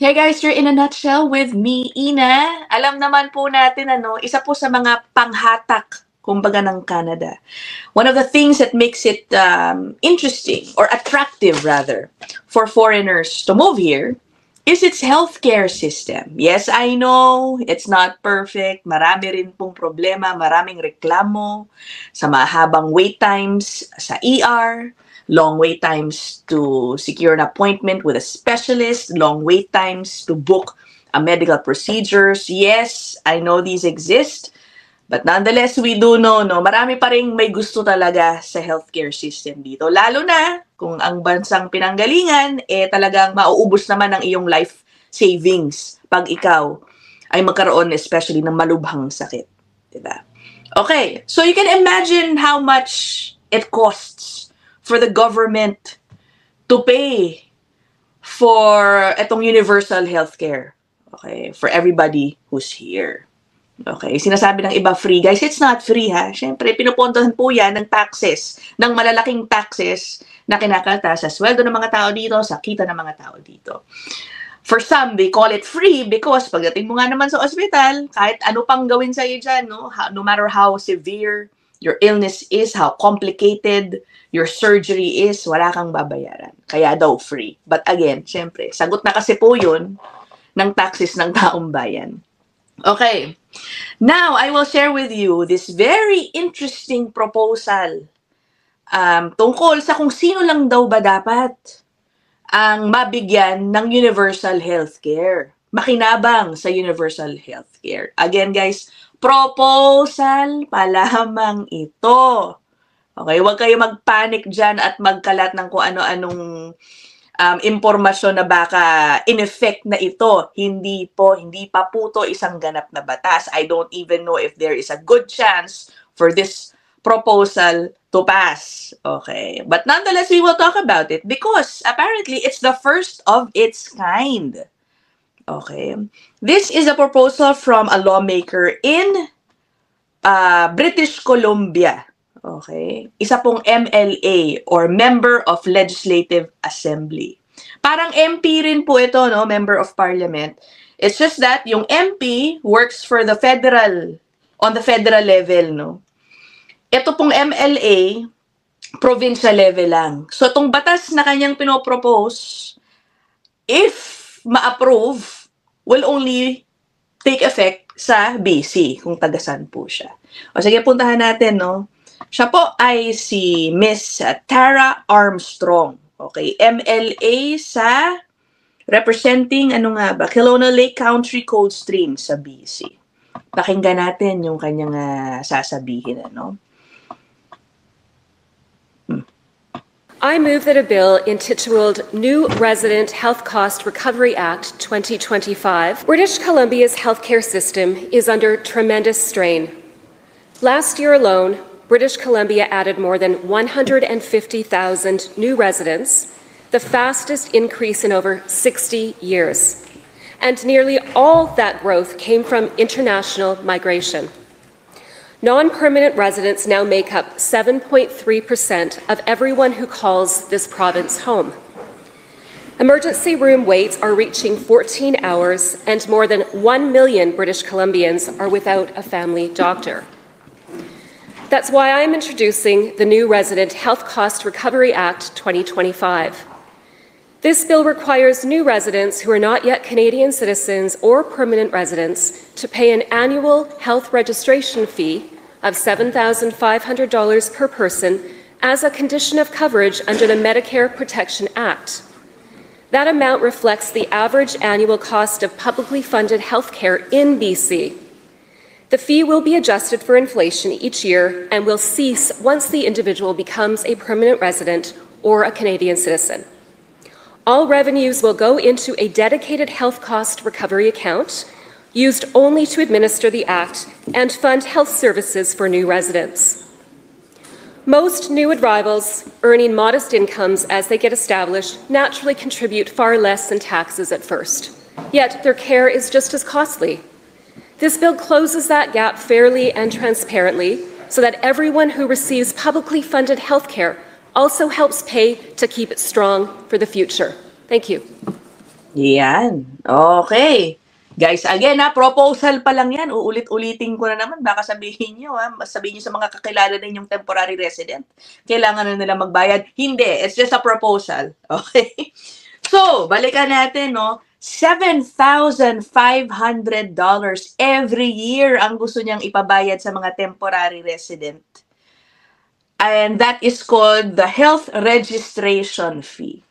Hey guys, you're in a nutshell with me, Ina. Alam naman po natin, isa po sa mga panghatak, kumbaga ng Canada. One of the things that makes it interesting, or attractive rather, for foreigners to move here is its healthcare system. Yes, I know, it's not perfect. Marami rin pong problema, maraming reklamo sa mahabang wait times sa ER, long wait times to secure an appointment with a specialist, long wait times to book a medical procedures. Yes, I know these exist, but nonetheless, we do know, marami pa rin may gusto talaga sa healthcare system dito. Lalo na kung ang bansang pinanggalingan, talagang mauubos naman ang iyong life savings pag ikaw ay magkaroon especially ng malubhang sakit. Diba? Okay, so you can imagine how much it costs for the government to pay for itong universal healthcare. Okay, for everybody who's here. Okay, sinasabi ng iba free. Guys, it's not free ha. Siyempre, pinupondohan po yan ng taxes, ng malalaking taxes na kinakalta sa sweldo ng mga tao dito, sa kita ng mga tao dito. For some, they call it free because pagdating mo nga naman sa ospital, kahit ano pang gawin sa'yo dyan, no matter how severe your illness is, how complicated your surgery is, wala kang babayaran. Kaya daw free. But again, syempre, sagot na kasi po yun ng taxes ng taong bayan. Okay. Now, I will share with you this very interesting proposal tungkol sa kung sino lang daw ba dapat ang mabigyan ng universal healthcare. Makinabang sa universal healthcare. Again, guys, proposal pa lamang ito. Okay, huwag kayo magpanic dyan at magkalat ng kung ano-anong impormasyon na baka in-effect na ito. Hindi pa po ito isang ganap na batas. I don't even know if there is a good chance for this proposal to pass. Okay, but nonetheless, we will talk about it because apparently it's the first of its kind. Okay, this is a proposal from a lawmaker in British Columbia. Okay, isa pong MLA or Member of Legislative Assembly. Parang MP rin po ito, no, Member of Parliament. It's just that yung MP works for the on the federal level, no. Ito pong MLA, provincial level lang. So itong batas na kanyang pinopropose, if ma-approve, will only take effect sa BC, kung tagasan po siya. O sige, puntahan natin, no? Siya po ay si Miss Tara Armstrong. Okay, MLA sa representing, Kelowna Lake Country Coldstream sa BC. Pakinggan natin yung kanyang sasabihin, I move that a bill entitled New Resident Health Cost Recovery Act 2025. British Columbia's healthcare system is under tremendous strain. Last year alone, British Columbia added more than 150,000 new residents, the fastest increase in over 60 years. And nearly all that growth came from international migration. Non-permanent residents now make up 7.3% of everyone who calls this province home. Emergency room waits are reaching 14 hours, and more than 1 million British Columbians are without a family doctor. That's why I'm introducing the new Resident Health Cost Recovery Act 2025. This bill requires new residents who are not yet Canadian citizens or permanent residents to pay an annual health registration fee of $7,500 per person as a condition of coverage under the Medicare Protection Act. That amount reflects the average annual cost of publicly funded health care in BC. The fee will be adjusted for inflation each year and will cease once the individual becomes a permanent resident or a Canadian citizen. All revenues will go into a dedicated health cost recovery account used only to administer the Act and fund health services for new residents. Most new arrivals earning modest incomes as they get established naturally contribute far less than taxes at first, yet their care is just as costly. This bill closes that gap fairly and transparently so that everyone who receives publicly funded health care also helps pay to keep it strong for the future. Thank you. Yan. Okay. Guys, again proposal pa lang yan. Uulit-ulitin ko na naman. Baka sabihin nyo, sabihin nyo sa mga kakilala ninyong temporary resident, kailangan na nila magbayad. Hindi. It's just a proposal. Okay? So, balikan natin, no? $7,500 every year ang gusto niyang ipabayad sa mga temporary resident. And that is called the health registration fee.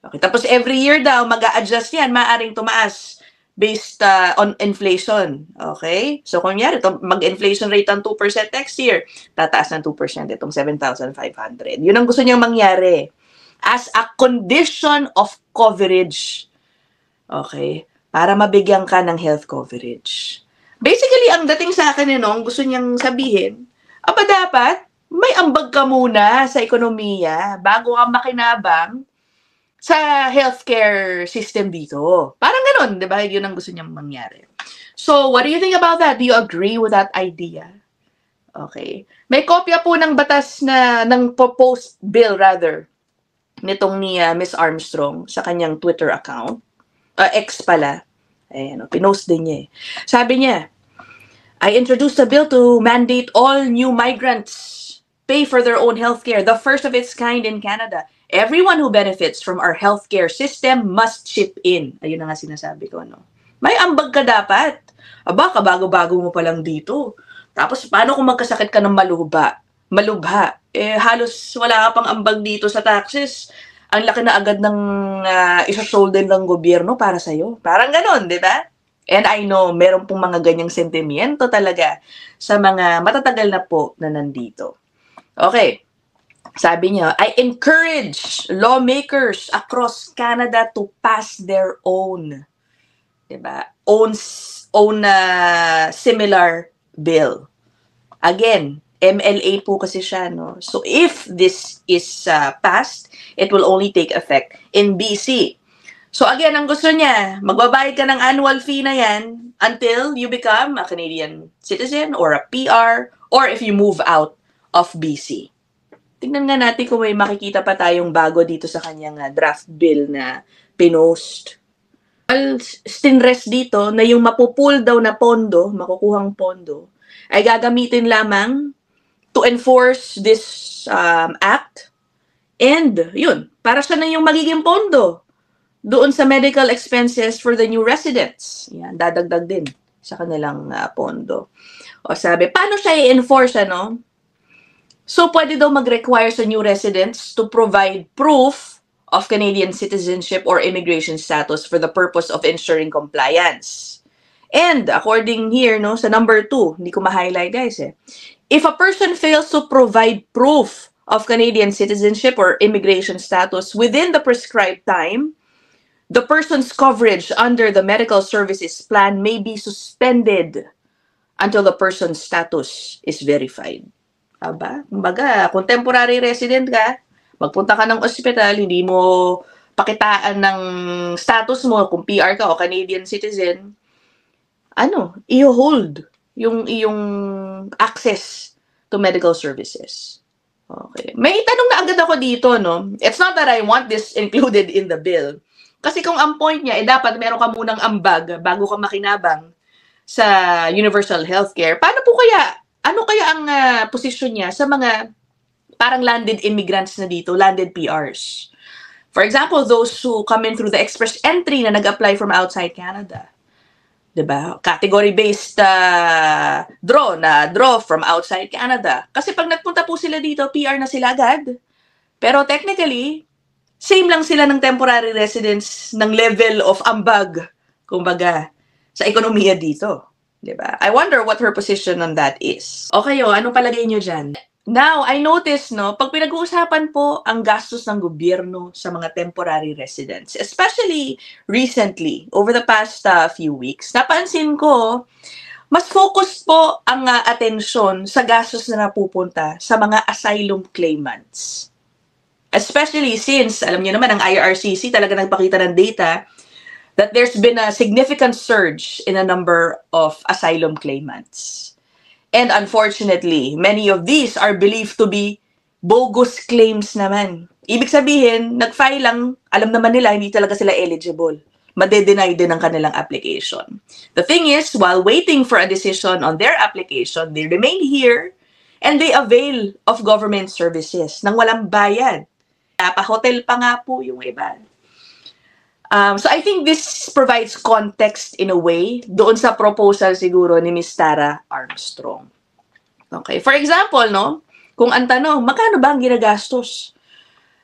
Okay. Tapos every year daw, mag-a-adjust yan. Maaring tumaas based on inflation. Okay? So, kunyari, mag-inflation rate ang 2% next year, tataas ng 2% itong 7,500. Yun ang gusto niyang mangyari. As a condition of coverage. Okay? Para mabigyan ka ng health coverage. Basically, ang dating sa akin gusto niyang sabihin, dapat, may ambag ka muna sa ekonomiya bago ka makinabang sa healthcare system dito. Parang ganun, di ba? Yun ang gusto niyang mangyari. So, what do you think about that? Do you agree with that idea? Okay. May kopya po ng batas ng proposed bill rather, nitong ni Ms. Armstrong sa kanyang Twitter account. X pala. Ayan, pinost din niya eh. Sabi niya, I introduced a bill to mandate all new migrants pay for their own healthcare, the first of its kind in Canada. Everyone who benefits from our healthcare system must chip in. Ayun na nga sinasabi ko, no? May ambag ka dapat. Kabago-bago mo pa lang dito. Tapos, paano kung magkasakit ka ng malubha? Halos wala ka pang ambag dito sa taxes. Ang laki na agad ng isa-shoulder ng gobyerno para sa'yo. Parang ganon, di ba? And I know, meron pong mga ganyang sentimiento talaga sa mga matatagal na po na nandito. Okay. Sabi niya, I encourage lawmakers across Canada to pass their own, diba? Own similar bill. Again, MLA po kasi siya, no? So if this is passed, it will only take effect in BC. So again, ang gusto niya, magbabayad ka ng annual fee na yan until you become a Canadian citizen or a PR or if you move out of BC. Tingnan nga natin kung may makikita pa tayong bago dito sa kanyang draft bill na pinost. Stinrest dito na yung mapupul daw na pondo, makukuhang pondo, ay gagamitin lamang to enforce this act. And yun, para siya na yung magiging pondo doon sa medical expenses for the new residents. Yan, dadagdag din sa kanilang pondo. O sabi, paano siya i-enforce, ano? So, pwede daw mag-require sa new residents to provide proof of Canadian citizenship or immigration status for the purpose of ensuring compliance. And, according here, no, sa number 2, hindi ko ma-highlight, guys, if a person fails to provide proof of Canadian citizenship or immigration status within the prescribed time, the person's coverage under the medical services plan may be suspended until the person's status is verified. Kumbaga, kung temporary resident ka, magpunta ka ng ospital, hindi mo pakitaan ng status mo kung PR ka o Canadian citizen, i-hold yung iyong access to medical services. Okay. May tanong na agad ako dito, no? It's not that I want this included in the bill. Kasi kung ang point niya, dapat meron ka munang ambag bago ka makinabang sa universal healthcare. Paano po kaya, ano kaya ang posisyon niya sa mga parang landed immigrants na dito, landed PRs? For example, those who come in through the express entry na nag-apply from outside Canada. Diba? Category-based draw from outside Canada. Kasi pag nagpunta po sila dito, PR na sila agad. Pero technically, same lang sila ng temporary residents ng level of ambag, kumbaga, sa ekonomiya dito. Diba? I wonder what her position on that is. Okay, anong palagay nyo dyan? Now, I noticed, no, pag pinag-uusapan po ang gastos ng gobyerno sa mga temporary residents, especially recently, over the past few weeks, napansin ko, mas focused po ang atensyon sa gastos na napupunta sa mga asylum claimants. Especially since, alam niyo naman, ang IRCC talaga nagpakita ng data that there's been a significant surge in a number of asylum claimants. And unfortunately, many of these are believed to be bogus claims naman. Ibig sabihin, nag-file lang, alam naman nila, hindi talaga sila eligible. madedenay din ang kanilang application. The thing is, while waiting for a decision on their application, they remain here and they avail of government services nang walang bayad. Pa-hotel pa nga po yung iba. So I think this provides context in a way doon sa proposal siguro ni Ms. Tara Armstrong. Okay, for example, no, kung ang tanong, magkano ba ang ginagastos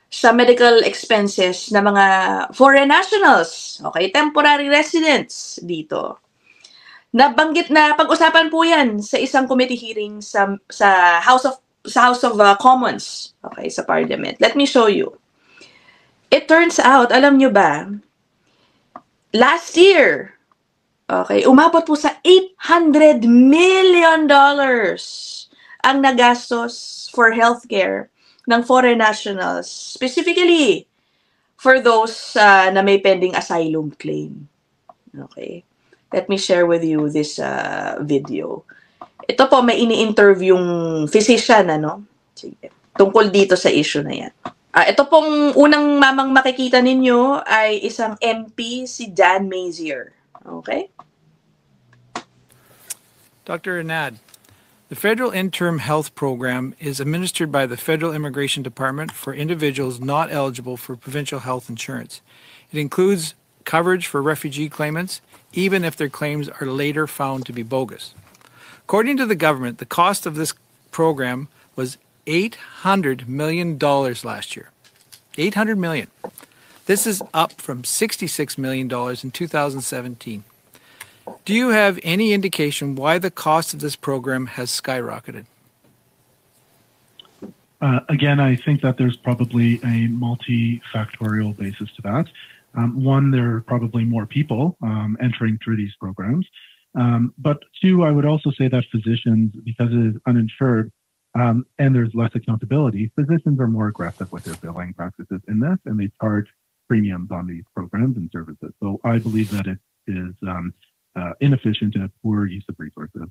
sa medical expenses ng mga foreign nationals, okay, temporary residents dito? Nabanggit na pag-usapan po 'yan sa isang committee hearing sa House of Commons, okay, sa Parliament. Let me show you. It turns out, alam nyo ba, last year, okay, umabot po sa $800 million ang nagastos for healthcare ng foreign nationals, specifically for those na may pending asylum claim. Okay. Let me share with you this video. Ito po, may ini-interviewing physician, ano? Sige. Tungkol dito sa issue na yan. Ito pong unang mamang makikita ninyo ay isang MP, si Dan Mazier. Okay? Dr. Anad, the Federal Interim Health Program is administered by the Federal Immigration Department for individuals not eligible for provincial health insurance. It includes coverage for refugee claimants, even if their claims are later found to be bogus. According to the government, the cost of this program was $800 million last year. $800 million. This is up from $66 million in 2017. Do you have any indication why the cost of this program has skyrocketed? Again, I think that there's probably a multifactorial basis to that. One, there are probably more people entering through these programs. But two, I would also say that physicians, because it is uninsured and there's less accountability, physicians are more aggressive with their billing practices in this, and they charge premiums on these programs and services. So I believe that it is inefficient and a poor use of resources.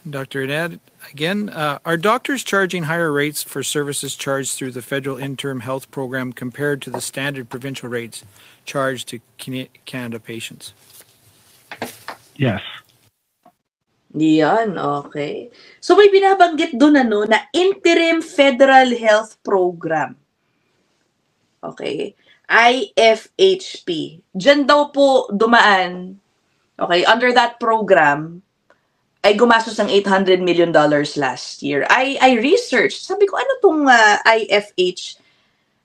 Dr. Anad, again, are doctors charging higher rates for services charged through the Federal Interim Health Program compared to the standard provincial rates charged to Canada patients? Yes. Yan, okay. So may binabanggit doon na Interim Federal Health Program. Okay. IFHP. Diyan daw po dumaan, okay, under that program, ay gumastos ng $800 million last year. I researched. Sabi ko, ano tong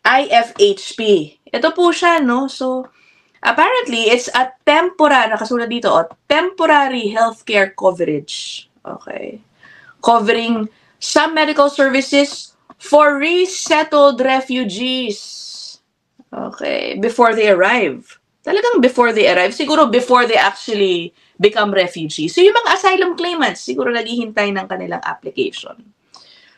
IFHP? Ito po siya, no? So, apparently, it's a temporary, nakasulat dito, temporary healthcare coverage. Okay. Covering some medical services for resettled refugees. Okay. Before they arrive. Talagang before they arrive. Siguro before they actually become refugees. So, yung mga asylum claimants, siguro naghihintay ng kanilang application.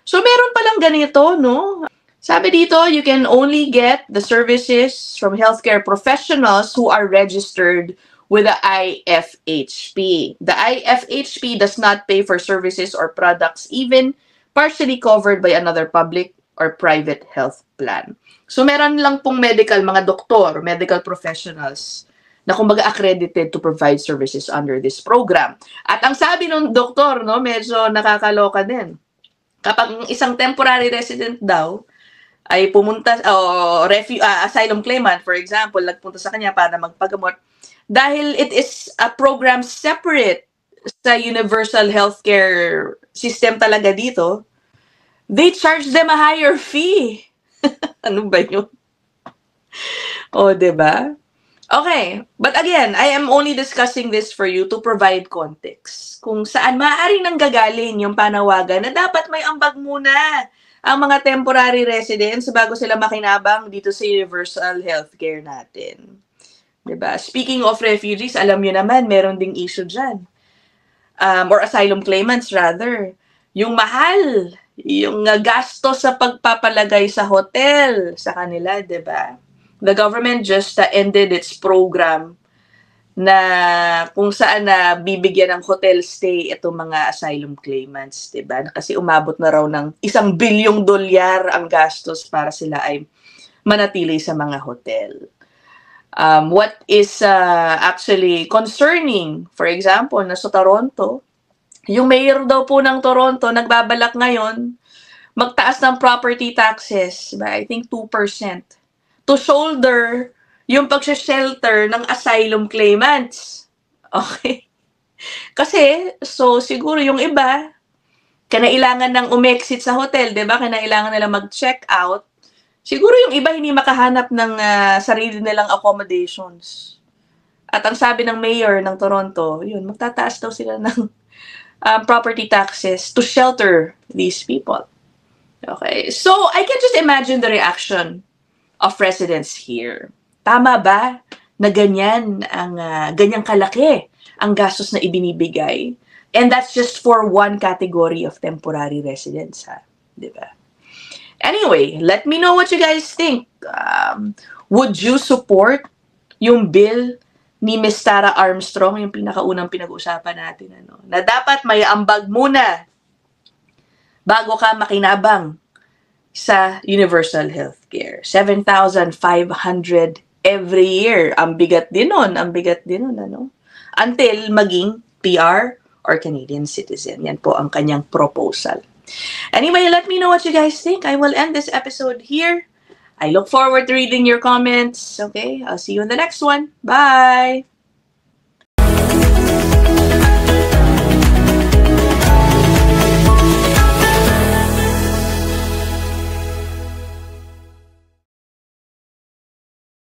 So, meron palang ganito, no? Sabi dito, you can only get the services from healthcare professionals who are registered with the IFHP. The IFHP does not pay for services or products even partially covered by another public or private health plan. So, meron lang pong mga doktor, medical professionals na kumbaga accredited to provide services under this program. At ang sabi ng doktor, no, medyo nakakaloka din. Kapag isang temporary resident daw ay pumunta, asylum claimant, for example, nagpunta sa kanya para magpagamot, dahil it is a program separate sa universal healthcare system talaga dito, they charge them a higher fee. Ano ba yun? O, diba? Okay, but again, I am only discussing this for you to provide context kung saan maaaring nanggagaling yung panawagan na dapat may ambag muna ang mga temporary residents bago sila makinabang dito sa universal healthcare natin. Diba? Speaking of refugees, alam nyo naman, meron ding issue dyan. Or asylum claimants rather. Yung mahal, yung gasto sa pagpapalagay sa hotel sa kanila, diba? The government just ended its program na kung saan na bibigyan ng hotel stay itong mga asylum claimants, diba? Kasi umabot na raw ng $1 bilyong ang gastos para sila ay manatili sa mga hotel. What is actually concerning, for example, na sa Toronto, yung mayor daw po ng Toronto nagbabalak ngayon magtaas ng property taxes by I think 2% to shoulder yung pag-shelter ng asylum claimants. Okay? Kasi, so siguro yung iba, kinailangan ng umexit sa hotel, di ba? Kinailangan nila mag-check out. Siguro yung iba hindi makahanap ng sarili nilang accommodations. At ang sabi ng mayor ng Toronto, yun, magtataas daw sila ng property taxes to shelter these people. Okay, so I can just imagine the reaction of residents here. Tama ba na ganyan ang ganyang kalaki ang gastos na ibinibigay? And that's just for one category of temporary residents, ha? Diba? Anyway, let me know what you guys think. Would you support yung bill ni Ms. Tara Armstrong, yung pinakaunang pinag-usapan natin, ano, na dapat may ambag muna bago ka makinabang sa universal healthcare. 7,500 every year. Ang bigat din nun, ano? Until maging PR or Canadian citizen. Yan po ang kanyang proposal. Anyway, let me know what you guys think. I will end this episode here. I look forward to reading your comments. Okay, I'll see you in the next one. Bye!